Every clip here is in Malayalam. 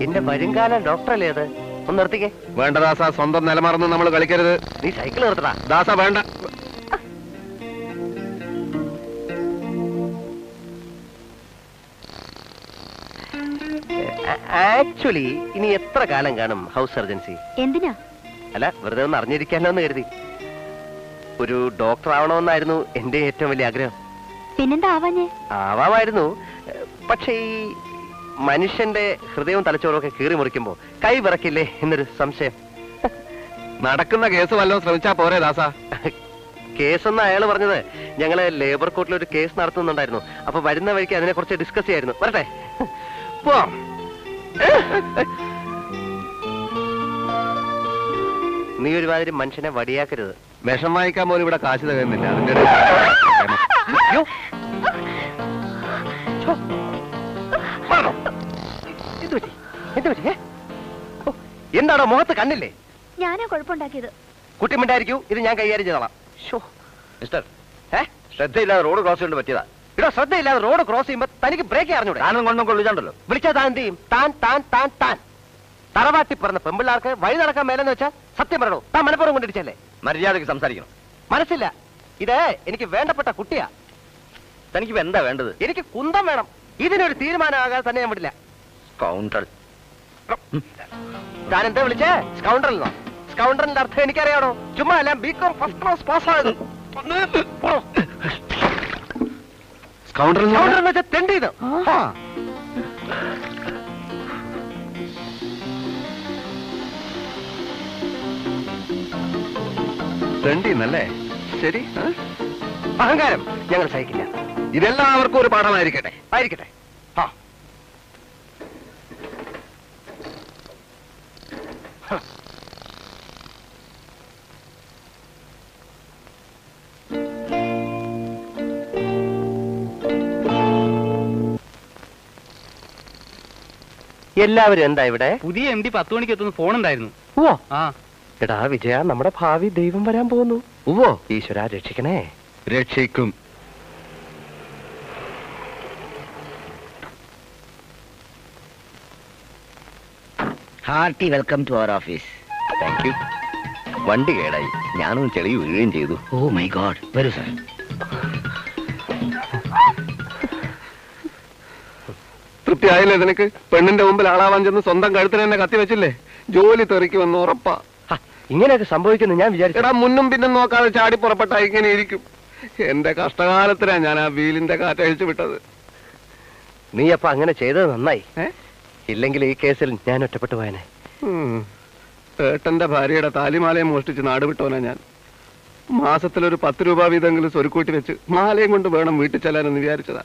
പിന്നെ വരുംകാലം ഡോക്ടറല്ലേ അത്? ഒന്ന് നിർത്തിക്കേ. വേണ്ട ദാസ, സ്വന്തം നിലമറന്ന് നമ്മൾ കളിക്കരുത്. നീ സൈക്കിൾ നിർത്തടാ ദാസ. വേണ്ട. ആക്ച്വലി ഇനി എത്ര കാലം കാണും ഹൗസ് സർജൻസി? എന്തിനാ? അല്ല, വെറുതെ ഒന്ന് അറിഞ്ഞിരിക്കാനോ എന്ന് കരുതി. ഒരു ഡോക്ടർ ആവണമെന്നായിരുന്നു എന്റെ ഏറ്റവും വലിയ ആഗ്രഹം. പിന്നെന്താ ആവാഞ്ഞേ? ആവാമായിരുന്നു. പക്ഷേ ഈ മനുഷ്യന്റെ ഹൃദയവും തലച്ചോറും ഒക്കെ കീറി മുറിക്കുമ്പോ കൈ വിറക്കില്ലേ എന്നൊരു സംശയം. നടക്കുന്ന കേസ് വല്ലതും ശ്രമിച്ചാ പോരെ ദാസ? കേസെന്ന് അയാള് പറഞ്ഞത് ഞങ്ങള് ലേബർ കോർട്ടിൽ ഒരു കേസ് നടത്തുന്നുണ്ടായിരുന്നു. അപ്പൊ വരുന്ന വഴിക്ക് അതിനെ കുറിച്ച് ഡിസ്കസ് ചെയ്യായിരുന്നു. വരട്ടെ, പോവാം. നീ ഒരുമാതിരി മനുഷ്യനെ വടിയാക്കരുത്. വിഷം വാങ്ങിക്കാൻ പോലും ഇവിടെ കാശ് തകരുന്നില്ല. അതിന്റെ എന്താണോ മുഖത്ത് കണ്ണില്ലേ? ഞാനാ കുഴപ്പമുണ്ടാക്കിയത്. കുട്ടി മിണ്ടായിരിക്കൂ, ഇത് ഞാൻ കൈകാര്യം ചെയ്തോളാം. മിസ്റ്റർ, ശ്രദ്ധയില്ലാതെ റോഡ് ക്രോസ് കൊണ്ട് പറ്റിയതാ. ഇവിടെ ശ്രദ്ധയില്ലാതെ റോഡ് ക്രോസ് ചെയ്യുമ്പോ തനിക്ക് ബ്രേക്ക് അറിഞ്ഞൂടെ? താനും കൊണ്ടും വിളിച്ചാണ്ടല്ലോ. വിളിച്ചാൽ താൻ എന്ത് ചെയ്യും? താൻ താൻ താൻ താൻ തറവാട്ടി പറഞ്ഞ പെമ്പിള്ളാർക്ക് വഴി നടക്കാൻ മേലെന്ന് വെച്ചാൽ സത്യം പറയണോ? താൻ മനപ്പുറം കൊണ്ടിരിച്ചല്ലേ? മര്യാദക്ക് സംസാരിക്കണം. മനസ്സില്ല, ഇത് എനിക്ക് വേണ്ടപ്പെട്ട കുട്ടിയാ. തനിക്ക് എന്താ വേണ്ടത്? എനിക്ക് കുന്തം വേണം. ഇതിനൊരു തീരുമാനമാകാതെ തന്നെ ഞാൻ വിടില്ല. സ്കൗണ്ടർ. താൻ എന്താ വിളിച്ചേ? സ്കൗണ്ടറിൽ. സ്കൗണ്ടറിന്റെ അർത്ഥം എനിക്കറിയാണോ? ചുമ്മാ അല്ല, ബികോം ഫസ്റ്റ് ക്ലാസ് പാസ്സായത്. സ്കൗണ്ടർ എന്ന് വെച്ചാൽ തെണ്ടിയത്. തെണ്ടിന്നല്ലേ? ശരി. അഹങ്കാരം ഞങ്ങൾ സഹിക്കില്ല. ഇതെല്ലാവർക്കും ഒരു പാഠമായിരിക്കട്ടെ. ആയിരിക്കട്ടെ. എല്ലാവരും എന്താ ഇവിടെ? പുതിയ MD 10 മണിക്ക് എത്തുന്ന ഫോൺ ഉണ്ടായിരുന്നു. ഓ ആ എടാ വിജയ, നമ്മുടെ ഭാവി ദൈവം വരാൻ പോകുന്നു. ഓ ഈശ്വര രക്ഷിക്കണേ. രക്ഷിക്കും. Hearty welcome to our office. Thank you. വണ്ടി കേടായി, ഞാനൊന്ന് ചെളി വീഴുകയും ചെയ്തു. Oh my God. വരൂ സാർ. തൃപ്തിയായില്ലേ നിനക്ക്? പെണ്ണിന്റെ മുമ്പിൽ ആളാവാൻ ചെന്ന് സ്വന്തം കഴുത്തിന് തന്നെ കത്തി വെച്ചില്ലേ? ജോലി തെറിക്കുമെന്ന് ഉറപ്പാ. ഇങ്ങനെയൊക്കെ സംഭവിക്കുന്നു ഞാൻ വിചാരിച്ചു. എടാ, മുന്നും പിന്നും നോക്കാതെ ചാടി പുറപ്പെട്ട ഇങ്ങനെ ഇരിക്കും. എന്റെ കഷ്ടകാലത്തിനാ ഞാൻ ആ വീലിന്റെ കാറ്റഴിച്ചു വിട്ടത്. നീ അപ്പൊ അങ്ങനെ ചെയ്തത് നന്നായി. ഇല്ലെങ്കിൽ ഈ കേസിൽ ഞാൻ ഒറ്റപ്പെട്ടു പോയനെ. ഏട്ടന്റെ ഭാര്യയുടെ താലിമാലയും മോഷ്ടിച്ച് നാടുവിട്ടോനാ ഞാൻ. മാസത്തിലൊരു 10 രൂപ വീതെങ്കിലും സ്വരുക്കൂട്ടി വെച്ച് മാലയും കൊണ്ട് വേണം വീട്ടിൽ ചെല്ലാനെന്ന് വിചാരിച്ചതാ.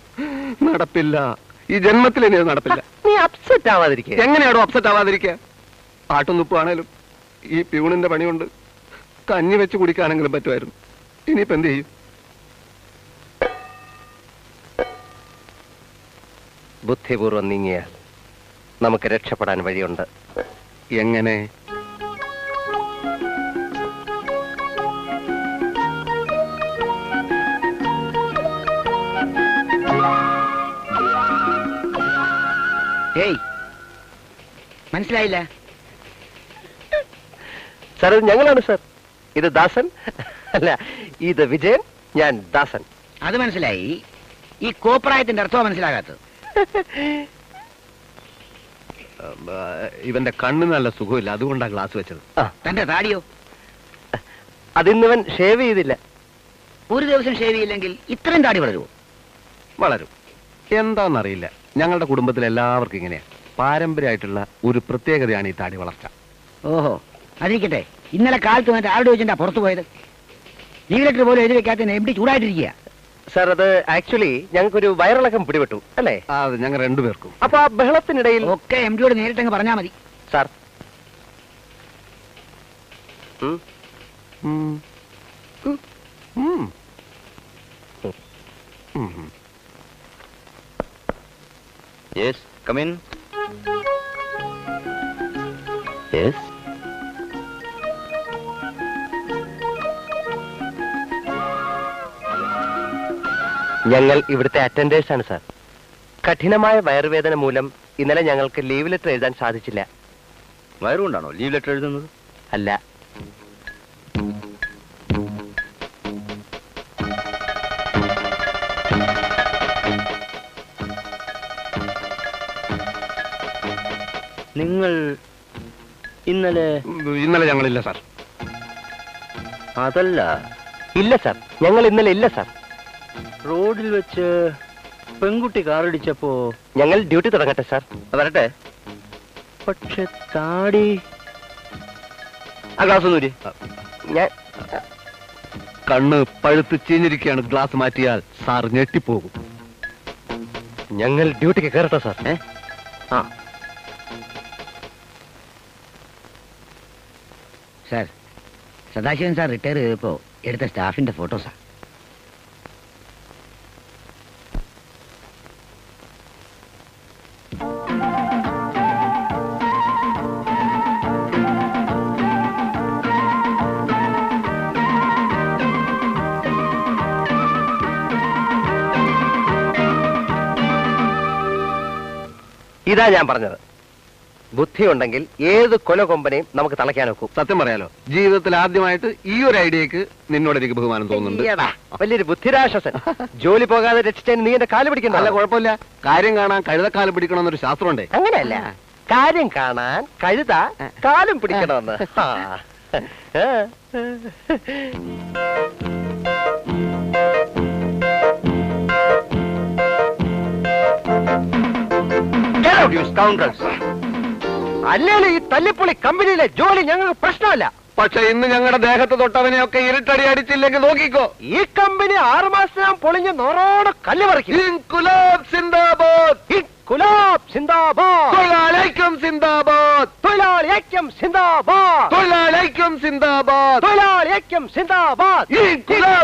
നടപ്പില്ല. ഈ ജന്മത്തിൽ ഇനി നടപ്പില്ല. നീ അപ്സെറ്റ് ആവാതിരിക്കുക. എങ്ങനെയാണോ അപ്സെറ്റ് ആവാതിരിക്കുക? ആട്ടുന്നുപ്പാണേലും ഈ പ്യൂണിന്റെ പണി കൊണ്ട് കഞ്ഞി വെച്ച് കുടിക്കാനെങ്കിലും പറ്റുമായിരുന്നു. ഇനിയിപ്പോ എന്ത് ചെയ്യും? ബുദ്ധിപൂർവ്വം നീങ്ങിയാൽ നമുക്ക് രക്ഷപ്പെടാൻ വഴിയുണ്ട്. എങ്ങനെ? ഏയ്, മനസ്സിലായില്ല സാർ, ഇത് ഞങ്ങളാണ് സാർ. ഇത് ദാസൻ. അല്ല, ഇത് വിജയൻ, ഞാൻ ദാസൻ. അത് മനസ്സിലായി. ഈ കോപ്രായത്തിന്റെ അർത്ഥമോ മനസ്സിലാകാത്തത്? ഇവന്റെ കണ്ണ് നല്ല സുഖമില്ല, അതുകൊണ്ടാണ് ഗ്ലാസ് വെച്ചത്. തന്റെ താടിയോ? അതിന്നിവൻ ഷേവ് ചെയ്തില്ല. ഒരു ദിവസം ഷേവ് ചെയ്യില്ലെങ്കിൽ ഇത്രയും താടി വളരുമോ? വളരും. എന്താന്നറിയില്ല, ഞങ്ങളുടെ കുടുംബത്തിൽ എല്ലാവർക്കും ഇങ്ങനെയാ. പാരമ്പര്യമായിട്ടുള്ള ഒരു പ്രത്യേകതയാണ് ഈ താടി വളർച്ച. ഓഹോ, അതിരിക്കട്ടെ. ഇന്നലെ കാലത്ത് മറ്റേ ആരുടെ വെച്ചിട്ടാ പുറത്തു പോയത്? ലീവ് ലെറ്റർ പോലും എഴുതി വെക്കാത്ത MD ചൂടായിട്ടിരിക്കുക. സാർ, അത് ആക്ച്വലി ഞങ്ങൾക്കൊരു വയറിളക്കം പിടിപെട്ടു അല്ലേ? അത് ഞങ്ങൾ രണ്ടുപേർക്കും. അപ്പൊ ആ ബഹളത്തിനിടയിൽ ഒക്കെ MDയോട് നേരിട്ടങ്ങ് പറഞ്ഞാൽ മതി. Sir, Yes, come in. Yes. ഞങ്ങൾ ഇവിടുത്തെ അറ്റൻഡേഴ്സ് ആണ് സാർ. കഠിനമായ വയറുവേദന മൂലം ഇന്നലെ ഞങ്ങൾക്ക് ലീവ് ലെറ്റർ എഴുതാൻ സാധിച്ചില്ല. വയറുകൊണ്ടാണോ ലീവ് ലെറ്റർ എഴുതുന്നത്? അല്ല, നിങ്ങൾ ഇന്നലെ ഞങ്ങളില്ല സാർ. അതല്ല, ഇല്ല സാർ, ഞങ്ങൾ ഇന്നലെ ഇല്ല സാർ. റോഡിൽ വെച്ച് പെൺകുട്ടി കാറടിച്ചപ്പോ ഞങ്ങൾ ഡ്യൂട്ടി തുടങ്ങട്ടെ സാർ. വരട്ടെ. പക്ഷെ താടി ആ ഗ്ലാസ് ഒന്നൂരി. ഞാൻ കണ്ണ് പഴുത്ത് ചീഞ്ഞിരിക്കുകയാണ്. ഗ്ലാസ് മാറ്റിയാൽ സാർ ഞെട്ടിപ്പോകും. ഞങ്ങൾ ഡ്യൂട്ടിക്ക് കയറട്ടെ സാർ. ആ സാർ, സദാശിവൻ സാർ റിട്ടയർ ചെയ്തപ്പോ എടുത്ത സ്റ്റാഫിന്റെ ഫോട്ടോസാ. ഇതാ ഞാൻ പറഞ്ഞത്, ബുദ്ധിയുണ്ടെങ്കിൽ ഏത് കൊലകൊമ്പനെയും നമുക്ക് തളയ്ക്കാൻ നോക്കും. സത്യം പറയാലോ, ജീവിതത്തിൽ ആദ്യമായിട്ട് ഈ ഒരു ഐഡിയക്ക് നിന്നോട് എനിക്ക് ബഹുമാനം തോന്നുന്നുണ്ട്. ഈയെടാ, വലിയൊരു ബുദ്ധിരാശ്വസൻ. ജോലി പോകാതെ രക്ഷിച്ചതിന് നീ എന്റെ കാല് പിടിക്കണ്ട. അല്ല, കുഴപ്പമില്ല. കാര്യം കാണാൻ കഴുതക്കാലം പിടിക്കണമെന്നൊരു ശാസ്ത്രമുണ്ടേ. അങ്ങനെയല്ല, കാര്യം കാണാൻ കഴുത കാലും പിടിക്കണമെന്ന്. അല്ലേലും ഈ തല്ലിപ്പൊളി കമ്പനിയിലെ ജോലി ഞങ്ങൾക്ക് പ്രശ്നമല്ല. പക്ഷെ ഇന്ന് ഞങ്ങളുടെ ദേഹത്ത് തൊട്ടവനെയൊക്കെ ഇരുട്ടടി അടിച്ചില്ലെങ്കിൽ നോക്കിക്കോ. ഈ കമ്പനി 6 മാസം പൊളിഞ്ഞ് നോറോട് കല്ല് പറിക്കും. ഇൻകുലാബ് സിന്ദാബാദ്, ഇൻകുലാബ് സിന്ദാബാദ്, തൊഴിലാളിക്കും സിന്ദാബാദ്, തൊഴിലാളി ഐക്യം സിന്ദാബാദ്, തൊഴിലാളിക്കും സിന്ദാബാദ്, തൊഴിലാളി ഐക്യം സിന്ദാബാദ്, ഇൻകുലാബ്